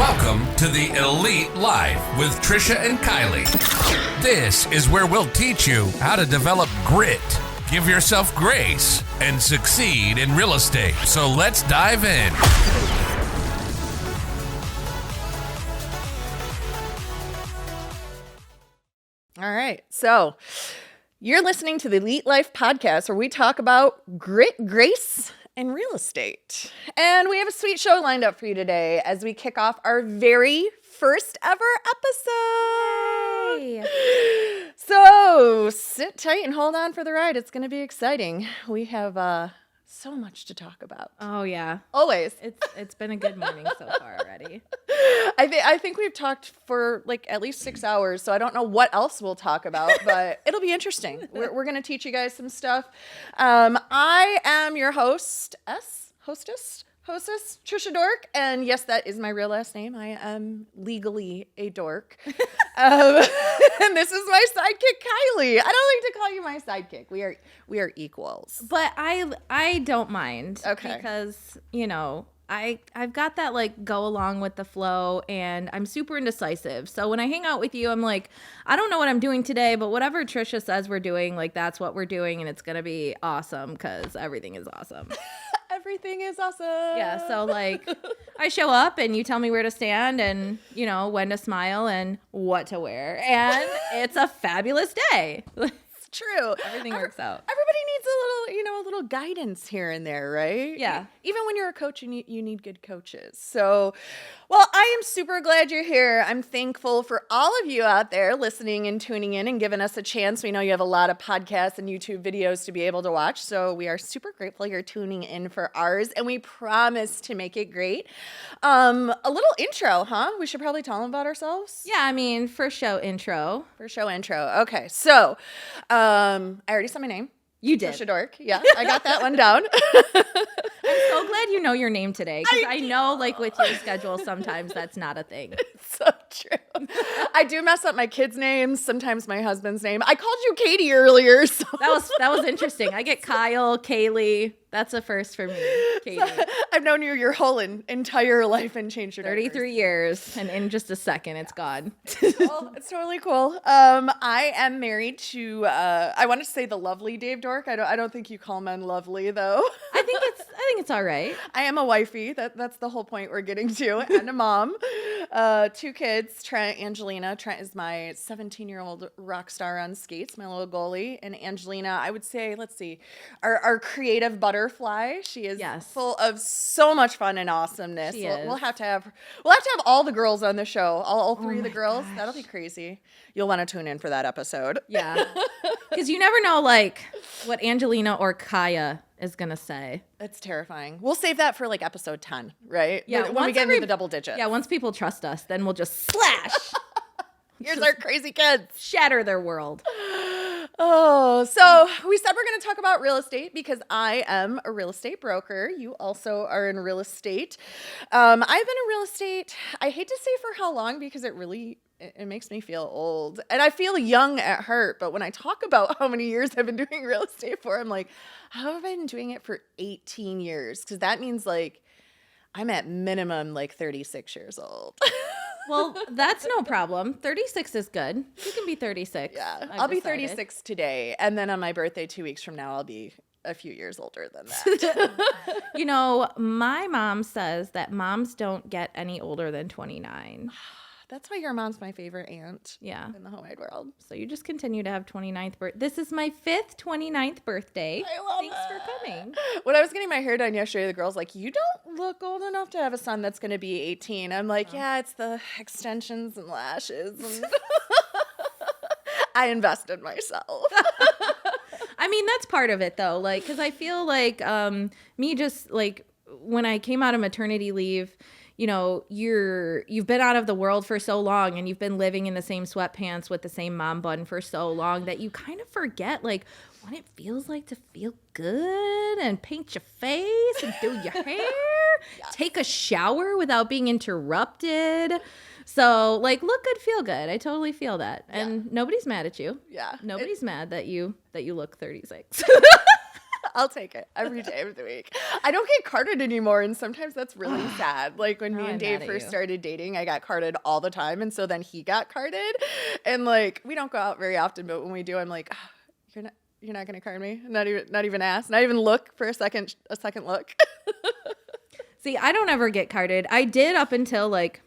Welcome to the Elite Life with Trisha and Kylie. This is where we'll teach you how to develop grit, give yourself grace, and succeed in real estate. So let's dive in. All right. So you're listening to the Elite Life podcast where we talk about grit, grace, and real estate. And we have a sweet show lined up for you today as we kick off our very first ever episode. Yay. So sit tight and hold on for the ride. It's going to be exciting. We have so much to talk about. Oh yeah. Always. It's been a good morning so far already. I think we've talked for like at least 6 hours, so I don't know what else we'll talk about, but it'll be interesting. We're going to teach you guys some stuff. I am your hostess, Trisha Dork, and yes, that is my real last name. I am legally a dork. And this is my sidekick, Kylie. I don't like to call you my sidekick. We are equals. But I don't mind. Okay. Because, you know, I've got that like go along with the flow, and I'm super indecisive. So when I hang out with you, I'm like, I don't know what I'm doing today, but whatever Trisha says we're doing, like that's what we're doing, and it's gonna be awesome because everything is awesome. Everything is awesome. Yeah, so like I show up and you tell me where to stand and, you know, when to smile and what to wear. And it's a fabulous day. It's true. Everything works out. Everybody needs a little guidance here and there, right? Yeah. Even when you're a coach, you need good coaches. So, well, I am super glad you're here. I'm thankful for all of you out there listening and tuning in and giving us a chance. We know you have a lot of podcasts and YouTube videos to be able to watch, so we are super grateful you're tuning in for ours, and we promise to make it great. A little intro, huh? We should probably tell them about ourselves. Yeah, I mean, first show intro. Okay, so I already said my name. You did. Trisha Dork. Yeah, I got that one down. I'm so glad you know your name today, because I know, like, with your schedule, sometimes that's not a thing. It's so true. I do mess up my kids' names, sometimes my husband's name. I called you Katie earlier. So. That was interesting. I get Kyle, Kylie. That's a first for me, Katie. So, I've known you your whole entire life and changed your 33 years, and in just a second, it's gone. Well, it's totally cool. I am married to, I want to say the lovely Dave Dork. I don't think you call men lovely, though. I think it's all right. I am a wifey. That's the whole point we're getting to, and a mom. 2 kids, Trent, Angelina. Trent is my 17-year-old rock star on skates, my little goalie. And Angelina, I would say, let's see, our creative butterfly. She is full of so much fun and awesomeness. We'll have to have all the girls on the show, all 3 of the girls. Gosh. That'll be crazy. You'll want to tune in for that episode. Yeah, because you never know, like, what Angelina or Kaya is gonna say. It's terrifying. We'll save that for like episode 10, right? Yeah, when we get into the double digits. Yeah, once people trust us, then we'll just slash. Here's our crazy kids. Shatter their world. Oh, so we said we're going to talk about real estate because I am a real estate broker. You also are in real estate. I've been in real estate, I hate to say for how long, because it makes me feel old. And I feel young at heart, but when I talk about how many years I've been doing real estate for, I'm like, how have I been doing it for 18 years? Because that means like I'm at minimum like 36 years old. Well, that's no problem. 36 is good. You can be 36. Yeah, I'll be 36 today. And then on my birthday 2 weeks from now, I'll be a few years older than that. You know, my mom says that moms don't get any older than 29. That's why your mom's my favorite aunt. Yeah. In the whole wide world. So you just continue to have 29th birthday. This is my 5th 29th birthday. I love Thanks for coming. When I was getting my hair done yesterday, the girl's like, you don't look old enough to have a son that's going to be 18. I'm like, yeah, it's the extensions and lashes. And I invest in myself. I mean, that's part of it though. Like, cause I feel like, me just like when I came out of maternity leave, you know, you've been out of the world for so long and you've been living in the same sweatpants with the same mom bun for so long that you kind of forget like what it feels like to feel good and paint your face and do your hair, take a shower without being interrupted. So like, look good, feel good. I totally feel that. And nobody's mad at you. Yeah. Nobody's mad that you look 36. I'll take it every day of the week. I don't get carded anymore, and sometimes that's really sad. Like when me Now and I'm Dave mad at first you. started dating, I got carded all the time, and so then he got carded, and like we don't go out very often, but when we do, I'm like, "Ah, you're not gonna card me, not even ask, not even look for a second look. See, I don't ever get carded. I did up until like,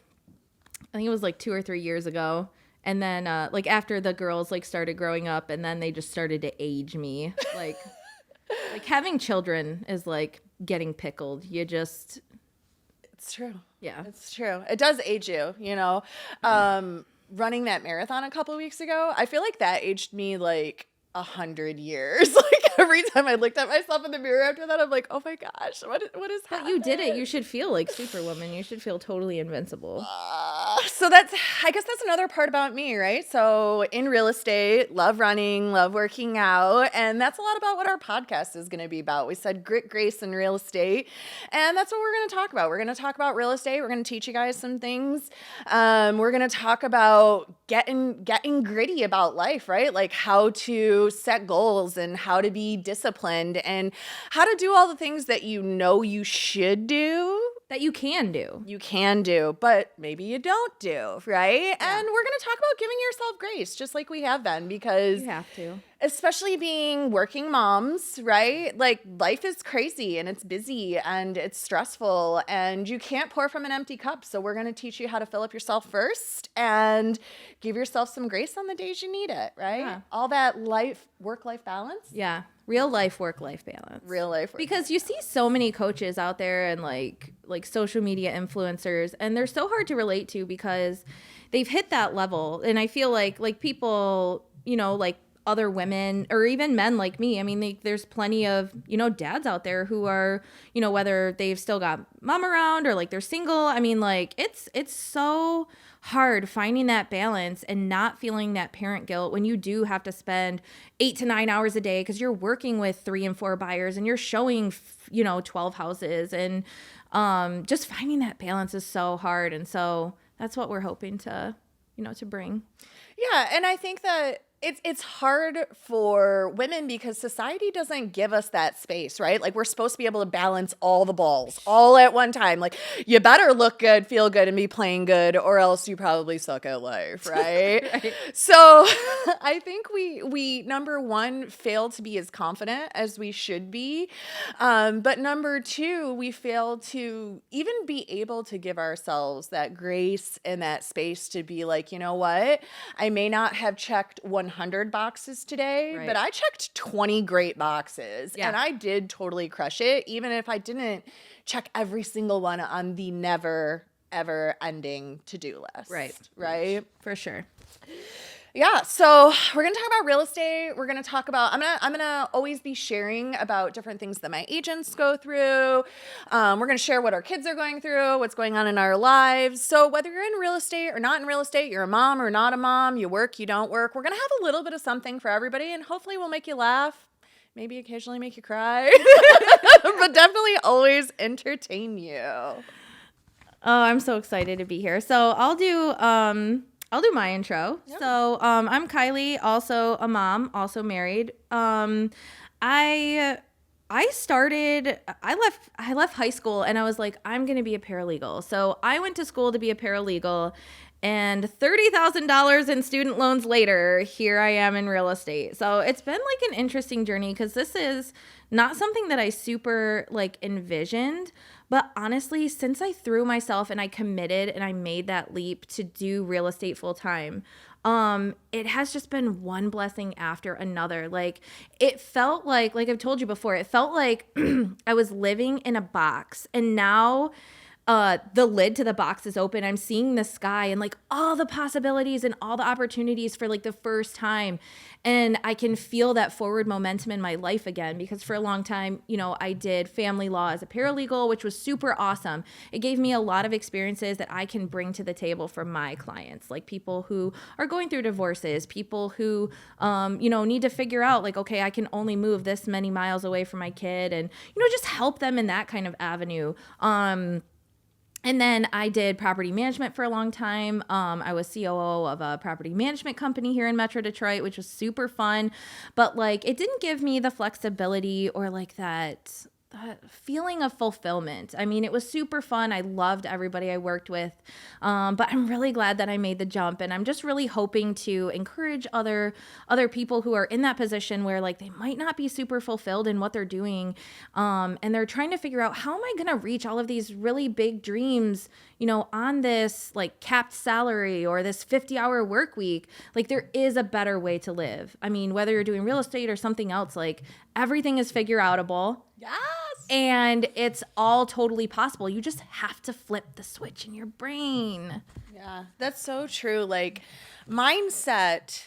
I think it was like 2 or 3 years ago. And then like after the girls like started growing up and then they just started to age me. Like having children is like getting pickled. You just, It's true. yeah. It's true. It does age you, you know. Running that marathon a couple weeks ago, I feel like that aged me like 100 years. Like every time I looked at myself in the mirror after that, I'm like, oh my gosh, what is But happening? you did it. You should feel like Superwoman. You should feel totally invincible. So I guess that's another part about me, right? So in real estate, love running, love working out. And that's a lot about what our podcast is going to be about. We said grit, grace, and real estate. And that's what we're going to talk about. We're going to talk about real estate. We're going to teach you guys some things. We're going to talk about getting gritty about life, right? Like how to set goals and how to be disciplined and how to do all the things that you know you should do. That you can do. You can do, but maybe you don't do, right? Yeah. And we're going to talk about giving yourself grace, just like we have been, because You have to. especially being working moms, right? Like life is crazy and it's busy and it's stressful and you can't pour from an empty cup. So we're going to teach you how to fill up yourself first and give yourself some grace on the days you need it, right? Yeah. All that work-life balance. Yeah. Real life work-life balance. Real life. Because you see so many coaches out there and like social media influencers, and they're so hard to relate to because they've hit that level. And I feel like people, you know, like other women or even men like me. I mean, there's plenty of, you know, dads out there who are, you know, whether they've still got mom around or like they're single. I mean, like it's so hard finding that balance and not feeling that parent guilt when you do have to spend 8 to 9 hours a day because you're working with 3 and 4 buyers and you're showing, you know, 12 houses, and just finding that balance is so hard. And so that's what we're hoping to, you know, to bring. Yeah, and I think that it's hard for women because society doesn't give us that space, right? Like we're supposed to be able to balance all the balls all at one time. Like you better look good, feel good, and be playing good, or else you probably suck at life, right? Right. So I think we number one fail to be as confident as we should be, but number two we fail to even be able to give ourselves that grace and that space to be like, you know what? I may not have checked 100 boxes today, Right. but I checked 20 great boxes, Yeah. and I did totally crush it, even if I didn't check every single one on the never ever ending to-do list. Right. For sure. Yeah, so we're gonna talk about real estate. We're gonna talk about. I'm gonna always be sharing about different things that my agents go through. We're gonna share what our kids are going through, what's going on in our lives. So whether you're in real estate or not in real estate, you're a mom or not a mom, you work, you don't work, we're gonna have a little bit of something for everybody, and hopefully we'll make you laugh, maybe occasionally make you cry, but definitely always entertain you. Oh, I'm so excited to be here. So I'll do my intro. Yep. So I'm Kylie, also a mom, also married. I left high school and I was like, I'm going to be a paralegal. So I went to school to be a paralegal, and $30,000 in student loans later, here I am in real estate. So it's been like an interesting journey because this is not something that I super like envisioned. But honestly, since I threw myself and I committed and I made that leap to do real estate full time, it has just been one blessing after another. Like it felt like I've told you before, it felt like I was living in a box, and now the lid to the box is open. I'm seeing the sky and like all the possibilities and all the opportunities for like the first time. And I can feel that forward momentum in my life again, because for a long time, you know, I did family law as a paralegal, which was super awesome. It gave me a lot of experiences that I can bring to the table for my clients, like people who are going through divorces, people who, you know, need to figure out like, okay, I can only move this many miles away from my kid, and, you know, just help them in that kind of avenue. And then I did property management for a long time. I was COO of a property management company here in Metro Detroit, which was super fun. But like, it didn't give me the flexibility or like that feeling of fulfillment. I mean, it was super fun. I loved everybody I worked with. But I'm really glad that I made the jump. And I'm just really hoping to encourage other people who are in that position where like they might not be super fulfilled in what they're doing. And they're trying to figure out, how am I going to reach all of these really big dreams, you know, on this like capped salary or this 50-hour work week? Like, there is a better way to live. I mean, whether you're doing real estate or something else, like everything is figure outable. Yes. And it's all totally possible. You just have to flip the switch in your brain. Yeah, that's so true. Like, mindset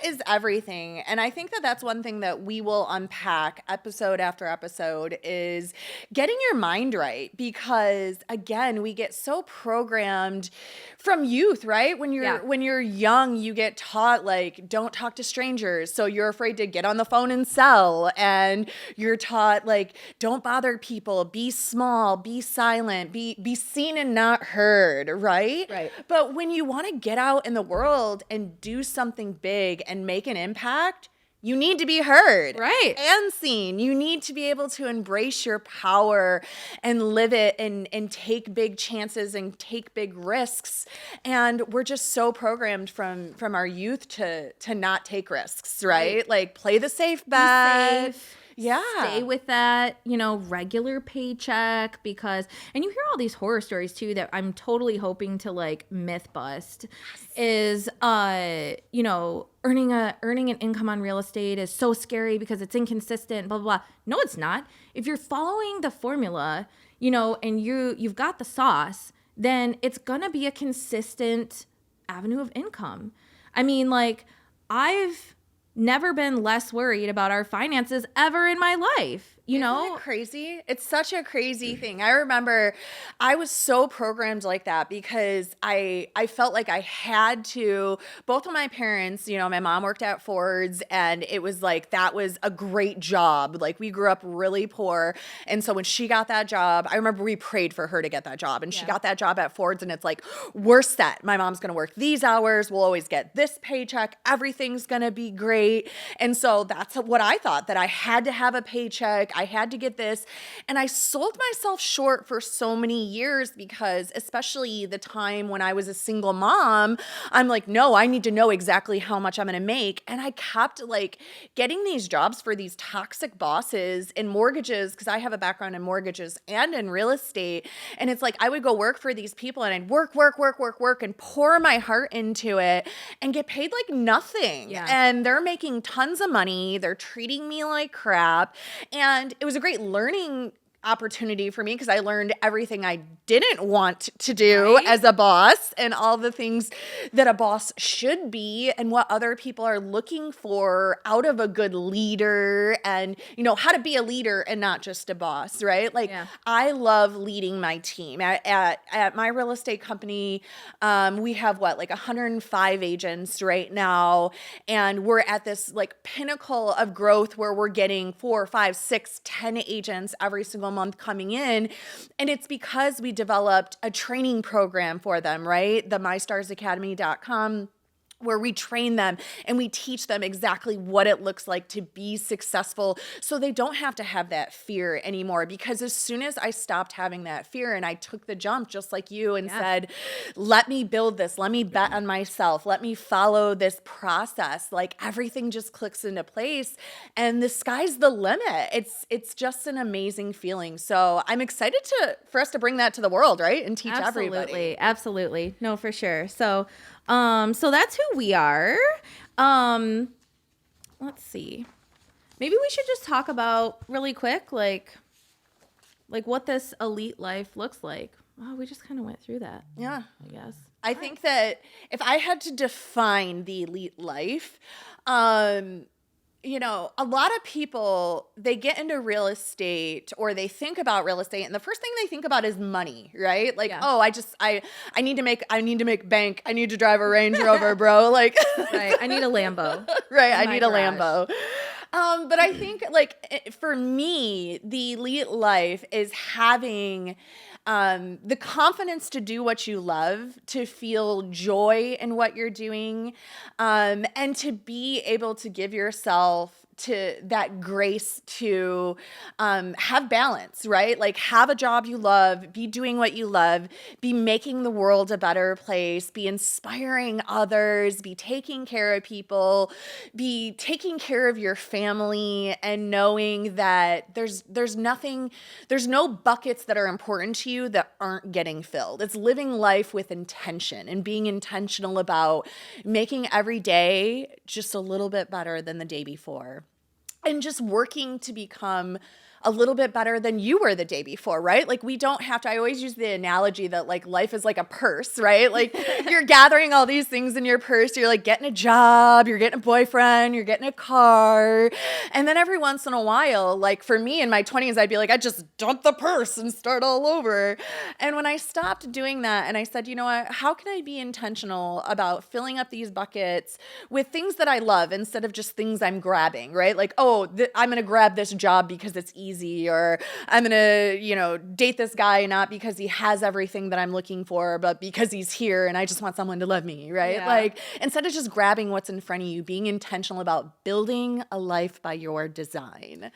is everything. And I think that that's one thing that we will unpack episode after episode, is getting your mind right. Because again, we get so programmed from youth, right? When you're young, you get taught like, don't talk to strangers. So you're afraid to get on the phone and sell. And you're taught like, don't bother people, be small, be silent, be seen and not heard, right? Right. But when you want to get out in the world and do something big and make an impact, you need to be heard, right, and seen. You need to be able to embrace your power and live it and take big chances and take big risks. And we're just so programmed from our youth to not take risks, right? Like, play the safe bet. Be safe. Yeah. Stay with that, you know, regular paycheck, because, and you hear all these horror stories too that I'm totally hoping to like myth bust, is, you know, earning an income on real estate is so scary because it's inconsistent, blah, blah, blah. No, it's not. If you're following the formula, you know, and you've got the sauce, then it's going to be a consistent avenue of income. I mean, like, I've never been less worried about our finances ever in my life. You know? Isn't it crazy? It's such a crazy thing. I remember I was so programmed like that because I felt like I had to. Both of my parents, you know, my mom worked at Ford's, and it was like, that was a great job. Like, we grew up really poor. And so when she got that job, I remember we prayed for her to get that job, and she got that job at Ford's, and it's like, we're set. My mom's going to work these hours. We'll always get this paycheck. Everything's going to be great. And so that's what I thought, that I had to have a paycheck. I had to get this. And I sold myself short for so many years because, especially the time when I was a single mom, I'm like, no, I need to know exactly how much I'm going to make. And I kept like getting these jobs for these toxic bosses in mortgages, because I have a background in mortgages and in real estate. And it's like, I would go work for these people, and I'd work and pour my heart into it and get paid like nothing. Yeah. And they're making tons of money. They're treating me like crap. And it was a great learning opportunity for me, because I learned everything I didn't want to do as a boss, and all the things that a boss should be, and what other people are looking for out of a good leader, and, you know, how to be a leader and not just a boss, right? Like, I love leading my team. At my real estate company, we have like 105 agents right now, and we're at this like pinnacle of growth where we're getting 4, 5, 6, 10 agents every single month coming in. And it's because we developed a training program for them, right? The mystarsacademy.com, where we train them and we teach them exactly what it looks like to be successful, so they don't have to have that fear anymore. Because as soon as I stopped having that fear and I took the jump, just like you, and said, let me build this, let me bet on myself, let me follow this process, like, everything just clicks into place and the sky's the limit. It's just an amazing feeling. So I'm excited for us to bring that to the world, right? And teach everybody. Absolutely. No, for sure. So that's who we are. Let's see. Maybe we should just talk about really quick, like what this elite life looks like. Oh, we just kind of went through that. Yeah. I guess. I think that if I had to define the elite life, you know, a lot of people, they get into real estate, or they think about real estate, and the first thing they think about is money, right? Like, oh, I need to make bank. I need to drive a Range Rover, bro. Like, right. I need a Lambo. Right. I need a Lambo. But I think, like, for me, the elite life is having the confidence to do what you love, to feel joy in what you're doing, and to be able to give yourself to that grace to have balance, right? Like have a job you love, be doing what you love, be making the world a better place, be inspiring others, be taking care of people, be taking care of your family, and knowing that there's no buckets that are important to you that aren't getting filled. It's living life with intention and being intentional about making every day just a little bit better than the day before. And just working to become a little bit better than you were the day before, right? Like we don't have to, I always use the analogy that like life is like a purse, right? Like you're gathering all these things in your purse. You're like getting a job, you're getting a boyfriend, you're getting a car. And then every once in a while, like for me in my 20s, I'd be like, I just dump the purse and start all over. And when I stopped doing that and I said, you know what, how can I be intentional about filling up these buckets with things that I love instead of just things I'm grabbing, right? Like, oh, I'm going to grab this job because it's easy, or I'm going to, date this guy not because he has everything that I'm looking for, but because he's here and I just want someone to love me, right? Yeah. Like instead of just grabbing what's in front of you, being intentional about building a life by your design.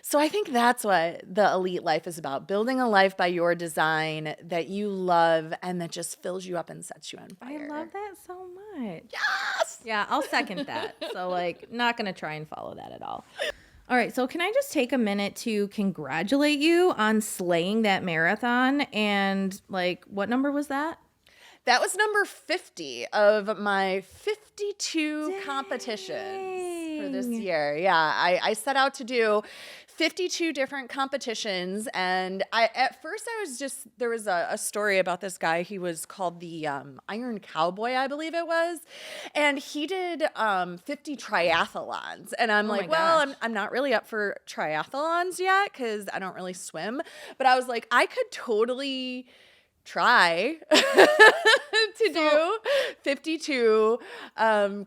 So I think that's what the elite life is about, building a life by your design that you love and that just fills you up and sets you on fire. I love that so much. Yes! Yeah, I'll second that. So like not going to try and follow that at all. All right, so can I just take a minute to congratulate you on slaying that marathon? And like, what number was that? That was number 50 of my 52 competitions for this year. Yeah, I set out to do 52 different competitions. And at first there was a story about this guy. He was called the Iron Cowboy, I believe it was. And he did 50 triathlons. And I'm like, well, I'm not really up for triathlons yet because I don't really swim. But I was like, I could totally try to do 52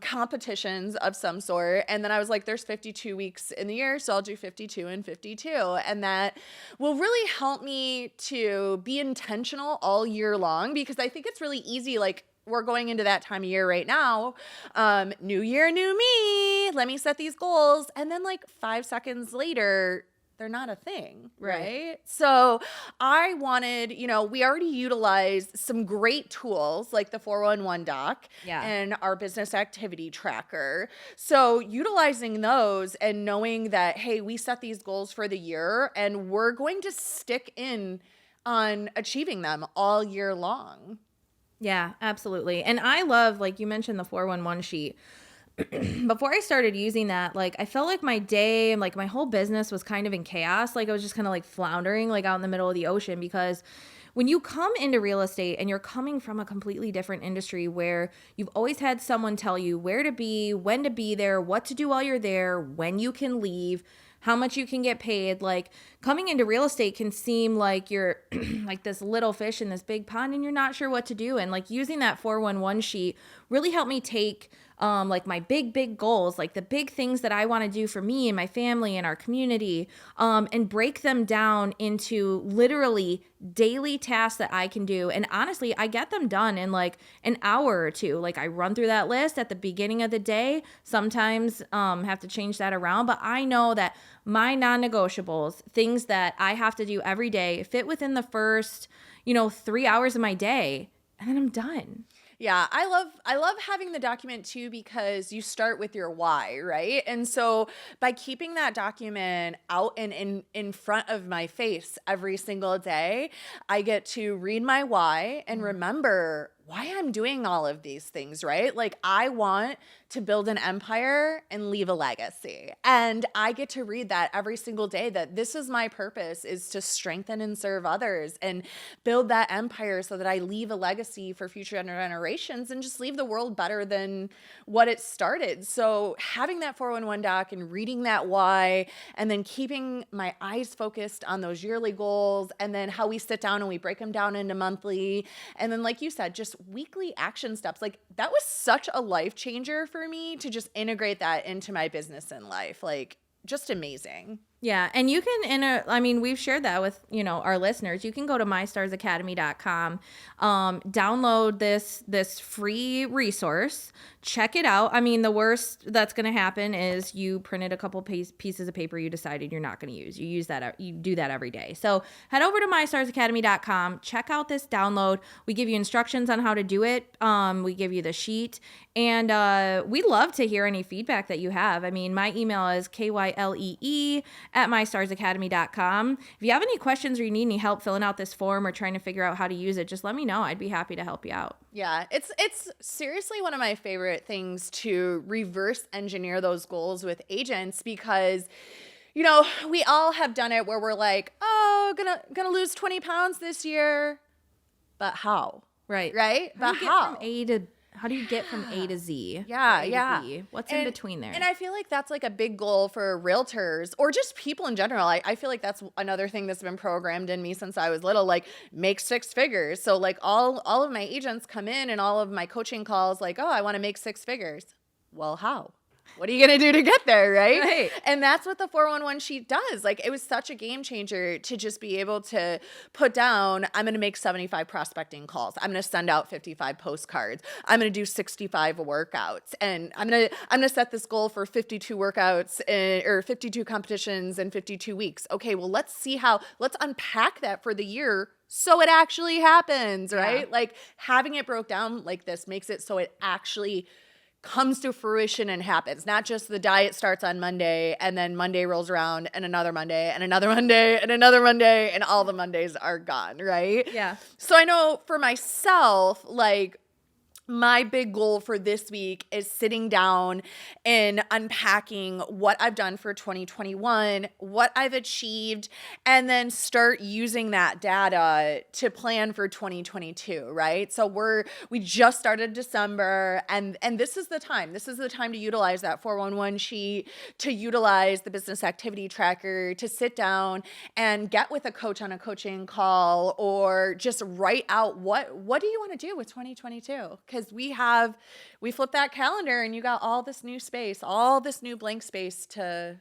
competitions of some sort. And then I was like, there's 52 weeks in the year, so I'll do 52 and 52. And that will really help me to be intentional all year long, because I think it's really easy. Like, we're going into that time of year right now. New year, new me. Let me set these goals. And then like 5 seconds later, they're not a thing, right? So I wanted, we already utilize some great tools like the 411 doc and our business activity tracker. So utilizing those and knowing that, hey, we set these goals for the year and we're going to stick in on achieving them all year long. Yeah, absolutely. And I love, like you mentioned, the 411 sheet. Before I started using that, like I felt like my day and like my whole business was kind of in chaos. Like I was just kind of like floundering like out in the middle of the ocean, because when you come into real estate and you're coming from a completely different industry where you've always had someone tell you where to be, when to be there, what to do while you're there, when you can leave, how much you can get paid, like coming into real estate can seem like you're like this little fish in this big pond and you're not sure what to do. And like using that 411 sheet really helped me take like my big goals, like the big things that I want to do for me and my family and our community, and break them down into literally daily tasks that I can do. And honestly, I get them done in like an hour or two. Like I run through that list at the beginning of the day, sometimes have to change that around, but I know that my non-negotiables, things that I have to do every day, fit within the first, 3 hours of my day, and then I'm done. Yeah, I love having the document too, because you start with your why, right? And so by keeping that document out and in front of my face every single day, I get to read my why and remember why I'm doing all of these things, right? Like I want to build an empire and leave a legacy. And I get to read that every single day, that this is my purpose, is to strengthen and serve others and build that empire so that I leave a legacy for future generations and just leave the world better than what it started. So having that 411 doc and reading that why, and then keeping my eyes focused on those yearly goals, and then how we sit down and we break them down into monthly. And then like you said, just weekly action steps. Like that was such a life changer for me to just integrate that into my business and life. Like just amazing. Yeah, and you can I mean, we've shared that with, our listeners. You can go to mystarsacademy.com, download this free resource, check it out. I mean, the worst that's going to happen is you printed a couple pieces of paper you decided you're not going to use. You do that every day. So head over to mystarsacademy.com, check out this download. We give you instructions on how to do it. We give you the sheet, and we love to hear any feedback that you have. I mean, my email is kylee@mystarsacademy.com. If you have any questions or you need any help filling out this form or trying to figure out how to use it, just let me know. I'd be happy to help you out. Yeah, it's seriously one of my favorite things to reverse engineer those goals with agents, because we all have done it where we're like, oh, gonna lose 20 pounds this year, but how? Right. But how? How do you get from A to Z? Yeah. Z? What's in between there? And I feel like that's like a big goal for realtors or just people in general. I feel like that's another thing that's been programmed in me since I was little, like make 6 figures. So like all of my agents come in and all of my coaching calls like, oh, I want to make 6 figures. Well, how? What are you going to do to get there, right? And that's what the 411 sheet does. Like, it was such a game changer to just be able to put down, I'm going to make 75 prospecting calls. I'm going to send out 55 postcards. I'm going to do 65 workouts. And I'm going to set this goal for 52 workouts or 52 competitions in 52 weeks. Okay, well, let's unpack that for the year so it actually happens, right? Yeah. Like, having it broke down like this makes it so it actually comes to fruition and happens. Not just the diet starts on Monday and then Monday rolls around and another Monday and another Monday and another Monday and all the Mondays are gone, right? Yeah. So I know for myself, like, my big goal for this week is sitting down and unpacking what I've done for 2021, what I've achieved, and then start using that data to plan for 2022, right? So we just started December, and this is the time. This is the time to utilize that 411 sheet, to utilize the business activity tracker, to sit down and get with a coach on a coaching call, or just write out what do you want to do with 2022? Because we flip that calendar and you got all this new space, all this new blank space to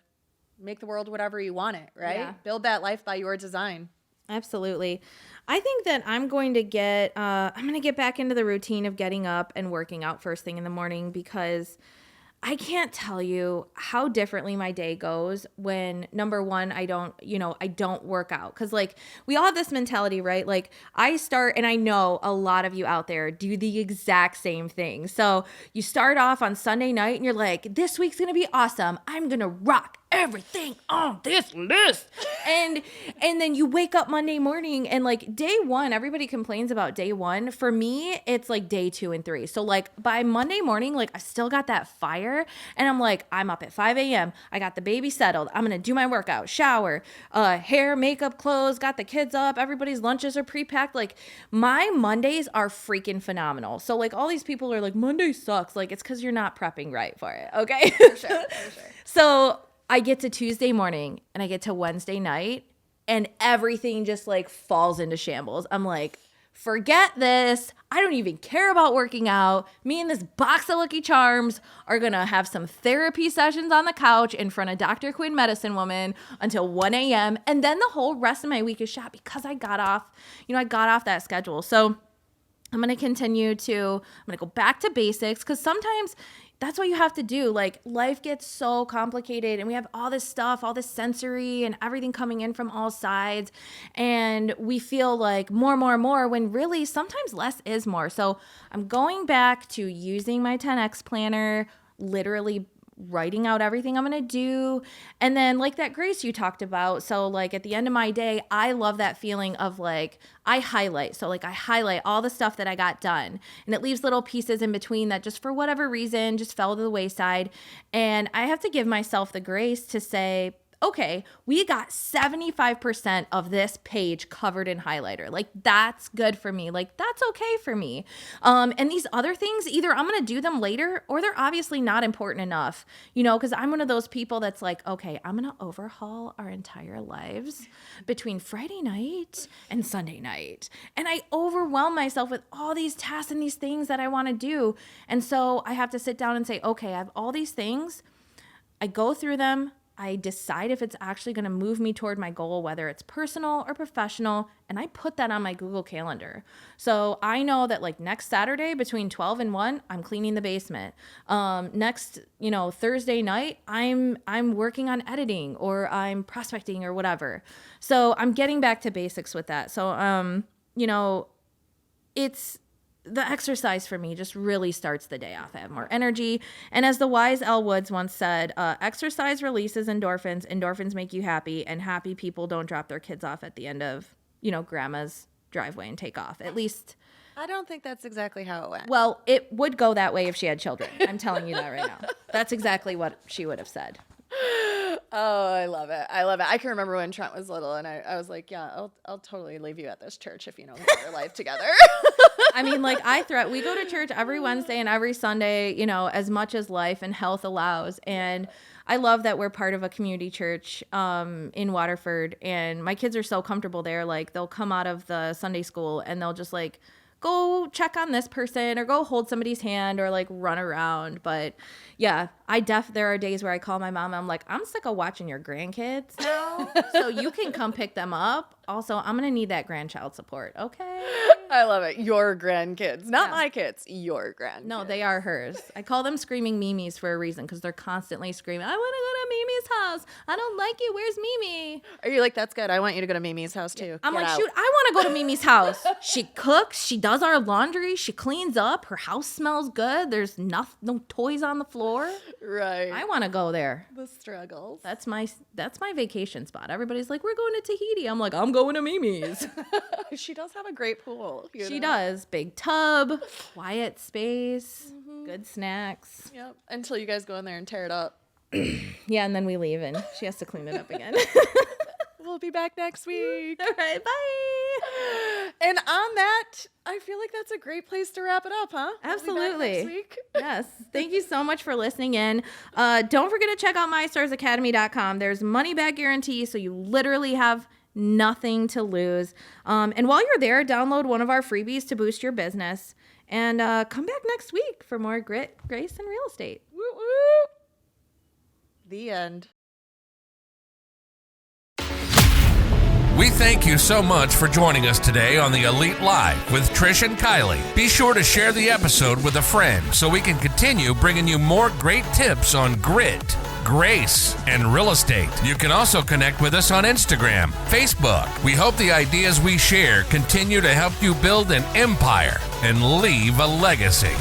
make the world whatever you want it, right? Yeah. Build that life by your design. Absolutely. I think that I'm going to get back into the routine of getting up and working out first thing in the morning, because I can't tell you how differently my day goes when, number one, I don't work out. Cause like, we all have this mentality, right? Like, I start, and I know a lot of you out there do the exact same thing. So you start off on Sunday night and you're like, this week's going to be awesome. I'm going to rock everything on this list. And then you wake up Monday morning and like day one, everybody complains about day one. For me, it's like day 2 and 3. So like by Monday morning, like I still got that fire, and I'm like, I'm up at 5 a.m. I got the baby settled. I'm going to do my workout, shower, hair, makeup, clothes, got the kids up. Everybody's lunches are pre-packed. Like, my Mondays are freaking phenomenal. So like all these people are like, Monday sucks. Like, it's because you're not prepping right for it. Okay. For sure. So I get to Tuesday morning and I get to Wednesday night and everything just like falls into shambles. I'm like, forget this. I don't even care about working out. Me and this box of Lucky Charms are going to have some therapy sessions on the couch in front of Dr. Quinn Medicine Woman until 1 a.m. And then the whole rest of my week is shot because I got off that schedule. So I'm going to go back to basics, because sometimes that's what you have to do. Like, life gets so complicated and we have all this stuff, all this sensory and everything coming in from all sides. And we feel like more, when really sometimes less is more. So I'm going back to using my 10X planner, literally writing out everything I'm going to do. And then like that grace you talked about. So like at the end of my day, I love that feeling of like, I highlight. So like I highlight all the stuff that I got done, and it leaves little pieces in between that just for whatever reason just fell to the wayside. And I have to give myself the grace to say, okay, we got 75% of this page covered in highlighter. Like, that's good for me. Like, that's okay for me. And these other things, either I'm going to do them later or they're obviously not important enough, because I'm one of those people that's like, okay, I'm going to overhaul our entire lives between Friday night and Sunday night. And I overwhelm myself with all these tasks and these things that I want to do. And so I have to sit down and say, okay, I have all these things. I go through them. I decide if it's actually going to move me toward my goal, whether it's personal or professional, and I put that on my Google Calendar. So I know that like next Saturday between 12 and 1, I'm cleaning the basement. Next, Thursday night, I'm working on editing or I'm prospecting or whatever. So I'm getting back to basics with that. So, it's the exercise for me just really starts the day off. I have more energy. And as the wise Elle Woods once said, exercise releases endorphins. Endorphins make you happy, and happy people don't drop their kids off at the end of, grandma's driveway and take off. At least, I don't think that's exactly how it went. well, it would go that way if she had children. I'm telling you that right now. That's exactly what she would have said. Oh, I love it. I love it. I can remember when Trent was little and I was like, yeah, I'll totally leave you at this church if you don't get your life together. I mean, like we go to church every Wednesday and every Sunday, as much as life and health allows. And I love that we're part of a community church in Waterford, and my kids are so comfortable there. Like they'll come out of the Sunday school and they'll just like go check on this person or go hold somebody's hand or like run around. But yeah, there are days where I call my mom and I'm like, I'm sick of watching your grandkids now. So you can come pick them up. Also, I'm going to need that grandchild support. Okay. I love it. Your grandkids, not my kids, your grandkids. No, they are hers. I call them screaming Mimis for a reason, because they're constantly screaming, I want to go to Mimi's house. I don't like you. Where's Mimi? Are you like, that's good. I want you to go to Mimi's house too. I'm Get like, out. shoot, I want to go to Mimi's house. She cooks. She does our laundry. She cleans up. Her house smells good. There's no toys on the floor. Right. I want to go there. The struggles. That's my vacation spot. Everybody's like, we're going to Tahiti. I'm like, I'm going to Mimi's. She does have a great pool. She does. Big tub, quiet space, good snacks. Yep. Until you guys go in there and tear it up. Yeah, and then we leave and she has to clean it up again. We'll be back next week. All right, bye. And on that, I feel like that's a great place to wrap it up, huh? Absolutely. We'll be back next week. Yes. Thank you so much for listening in. Don't forget to check out MyStarsAcademy.com. There's money back guarantee, so you literally have nothing to lose. And while you're there, download one of our freebies to boost your business. And come back next week for more grit, grace, and real estate. Woo woo. The end. We thank you so much for joining us today on the Elite Live with Trish and Kylie. Be sure to share the episode with a friend so we can continue bringing you more great tips on grit, grace, and real estate. You can also connect with us on Instagram, Facebook. We hope the ideas we share continue to help you build an empire and leave a legacy.